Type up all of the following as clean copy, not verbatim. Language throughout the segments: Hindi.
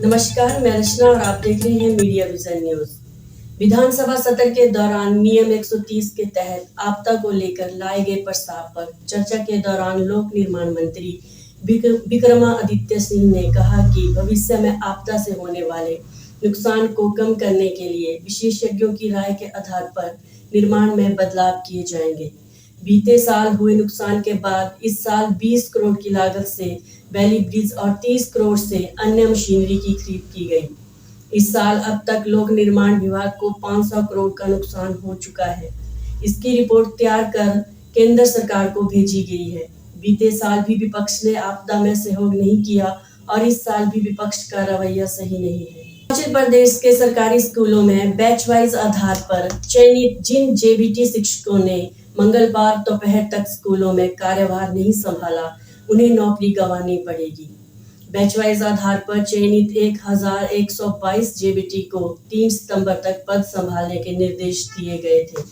नमस्कार, मैं रचना और आप देख रहे हैं मीडिया विजन न्यूज। विधानसभा सत्र के दौरान नियम 130 के तहत आपदा को लेकर लाए गए प्रस्ताव पर चर्चा के दौरान लोक निर्माण मंत्री विक्रमादित्य सिंह ने कहा कि भविष्य में आपदा से होने वाले नुकसान को कम करने के लिए विशेषज्ञों की राय के आधार पर निर्माण में बदलाव किए जाएंगे। बीते साल हुए नुकसान के बाद इस साल 20 करोड़ की लागत से वैली ब्रिज और 30 करोड़ से अन्य मशीनरी की खरीद की गई। इस साल अब तक लोक निर्माण विभाग को 500 करोड़ का नुकसान हो चुका है। इसकी रिपोर्ट तैयार कर केंद्र सरकार को भेजी गई है। बीते साल भी विपक्ष ने आपदा में सहयोग नहीं किया और इस साल भी विपक्ष का रवैया सही नहीं है। हिमाचल प्रदेश के सरकारी स्कूलों में बैच वाइज आधार पर चयनित जिन जेबीटी शिक्षकों ने मंगलवार दोपहर तक स्कूलों में कार्यभार नहीं संभाला, उन्हें नौकरी गंवानी पड़ेगी। बैच वाइज आधार पर चयनित 1122 जेबीटी को 3 सितंबर तक पद संभालने के निर्देश दिए गए थे।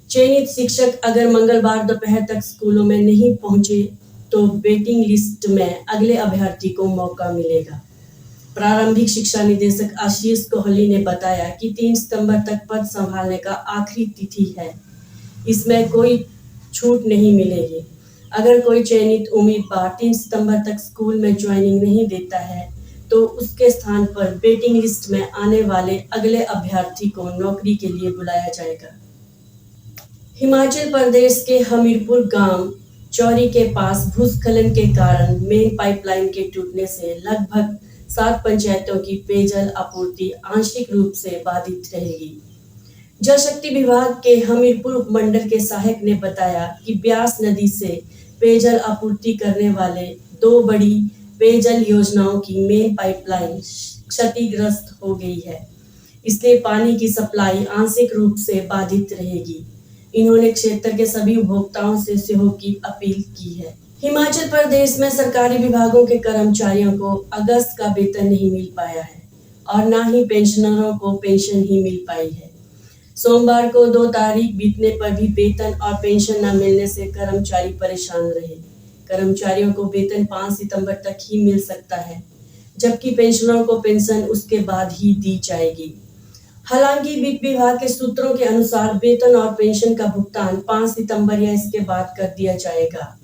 चयनित शिक्षक अगर मंगलवार दोपहर तक स्कूलों में नहीं पहुंचे तो वेटिंग लिस्ट में अगले अभ्यर्थी को मौका मिलेगा। प्रारंभिक शिक्षा निदेशक आशीष कोहली ने बताया कि 3 सितंबर तक पद संभालने का आखिरी तिथि है। इसमें कोई छूट नहीं मिलेगी। अगर कोई चयनित उम्मीदवार 3 सितंबर तक स्कूल में ज्वाइनिंग नहीं देता है तो उसके स्थान पर वेटिंग लिस्ट में आने वाले अगले अभ्यर्थी को नौकरी के लिए बुलाया जाएगा। हिमाचल प्रदेश के हमीरपुर गांव चौरी के पास भूस्खलन के कारण मेन पाइपलाइन के टूटने से लगभग 7 पंचायतों की पेयजल आपूर्ति आंशिक रूप से बाधित रहेगी। जल शक्ति विभाग के हमीरपुर उपमंडल के सहायक ने बताया कि ब्यास नदी से पेयजल आपूर्ति करने वाले 2 बड़ी पेयजल योजनाओं की मेन पाइपलाइन क्षतिग्रस्त हो गई है, इसलिए पानी की सप्लाई आंशिक रूप से बाधित रहेगी। इन्होंने क्षेत्र के सभी उपभोक्ताओं से सहयोग की अपील की है। हिमाचल प्रदेश में सरकारी विभागों के कर्मचारियों को अगस्त का वेतन नहीं मिल पाया है और न ही पेंशनरों को पेंशन ही मिल पाई है। सोमवार को 2 तारीख बीतने पर भी वेतन और पेंशन न मिलने से कर्मचारी परेशान रहे। कर्मचारियों को वेतन 5 सितंबर तक ही मिल सकता है, जबकि पेंशनरों को पेंशन उसके बाद ही दी जाएगी। हालांकि वित्त विभाग के सूत्रों के अनुसार वेतन और पेंशन का भुगतान 5 सितंबर या इसके बाद कर दिया जाएगा।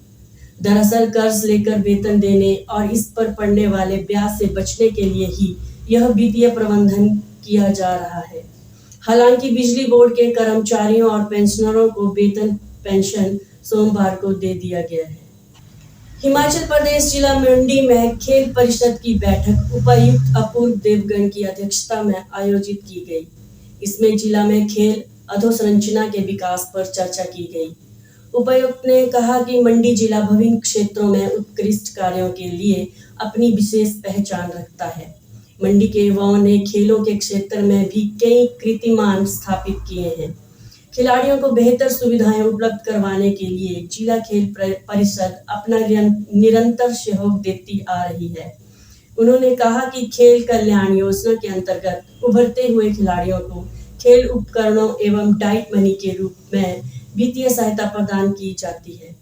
दरअसल कर्ज लेकर वेतन देने और इस पर पड़ने वाले ब्याज से बचने के लिए ही यह वित्तीय प्रबंधन किया जा रहा है। हालांकि बिजली बोर्ड के कर्मचारियों और पेंशनरों को वेतन पेंशन सोमवार को दे दिया गया है। हिमाचल प्रदेश जिला मंडी में खेल परिषद की बैठक उपायुक्त अपूर्व देवगन की अध्यक्षता में आयोजित की गई। इसमें जिला में खेल अधोसंरचना के विकास पर चर्चा की गई। उपायुक्त ने कहा कि मंडी जिला विभिन्न क्षेत्रों में उत्कृष्ट कार्यों के लिए अपनी विशेष पहचान रखता है। मंडी के युवाओं ने खेलों के क्षेत्र में भी कई कीर्तिमान स्थापित किए हैं। खिलाड़ियों को बेहतर सुविधाएं उपलब्ध करवाने के लिए जिला खेल परिषद अपना निरंतर सहयोग देती आ रही है। उन्होंने कहा कि खेल कल्याण योजना के अंतर्गत उभरते हुए खिलाड़ियों को खेल उपकरणों एवं डाइट मनी के रूप में वित्तीय सहायता प्रदान की जाती है।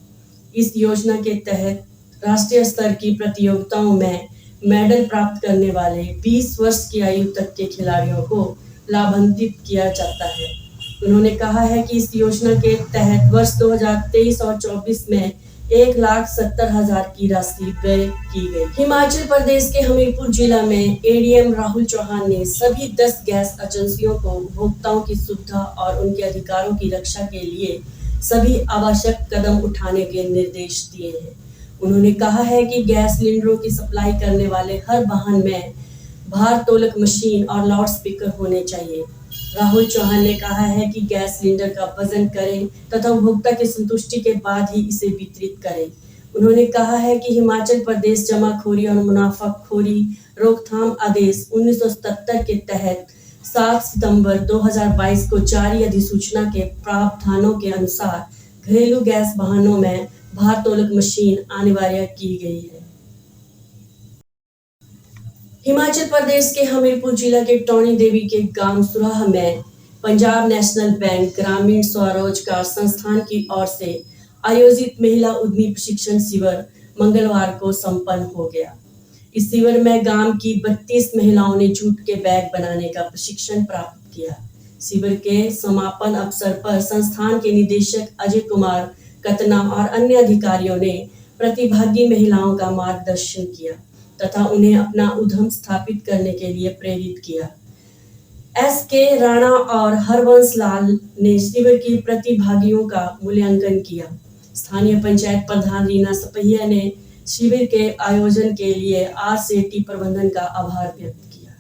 इस योजना के तहत राष्ट्रीय स्तर की प्रतियोगिताओं में मेडल प्राप्त करने वाले 20 वर्ष की आयु तक के खिलाड़ियों को लाभान्वित किया जाता है। उन्होंने कहा है कि इस योजना के तहत वर्ष 2023 और 24 में 1,70,000 की राशि व्यय की गई। हिमाचल प्रदेश के हमीरपुर जिला में एडीएम राहुल चौहान ने सभी 10 गैस एजेंसियों को उपभोक्ताओं की सुविधा और उनके अधिकारों की रक्षा के लिए सभी आवश्यक कदम उठाने के निर्देश दिए हैं। उन्होंने कहा है कि गैस सिलेंडरों की सप्लाई करने वाले हर वाहन में भार तोलक मशीन और लाउड स्पीकर होने चाहिए। राहुल चौहान ने कहा है कि गैस सिलेंडर का वजन करें तथा उपभोक्ता की संतुष्टि के बाद ही इसे वितरित करें। उन्होंने कहा है कि हिमाचल प्रदेश जमाखोरी और मुनाफाखोरी रोकथाम आदेश 1977 के तहत 7 सितंबर 2022 को जारी अधिसूचना के प्रावधानों के अनुसार घरेलू गैस वाहनों में भार तोलक मशीन अनिवार्य की गई है। हिमाचल प्रदेश के हमीरपुर जिला के टोनी देवी के गांव सुराह में पंजाब नेशनल बैंक ग्रामीण स्वरोजगार संस्थान की ओर से आयोजित महिला उद्यमी प्रशिक्षण शिविर मंगलवार को संपन्न हो गया। इस शिविर में गांव की 32 महिलाओं ने जूट के बैग बनाने का प्रशिक्षण प्राप्त किया। शिविर के समापन अवसर पर संस्थान के निदेशक अजय कुमार कतना और अन्य अधिकारियों ने प्रतिभागी महिलाओं का मार्गदर्शन किया तथा उन्हें अपना उद्यम स्थापित करने के लिए प्रेरित किया। SK राणा और हरवंश लाल ने शिविर की प्रतिभागियों का मूल्यांकन किया। स्थानीय पंचायत प्रधान रीना सपहिया ने शिविर के आयोजन के लिए RCT प्रबंधन का आभार व्यक्त किया।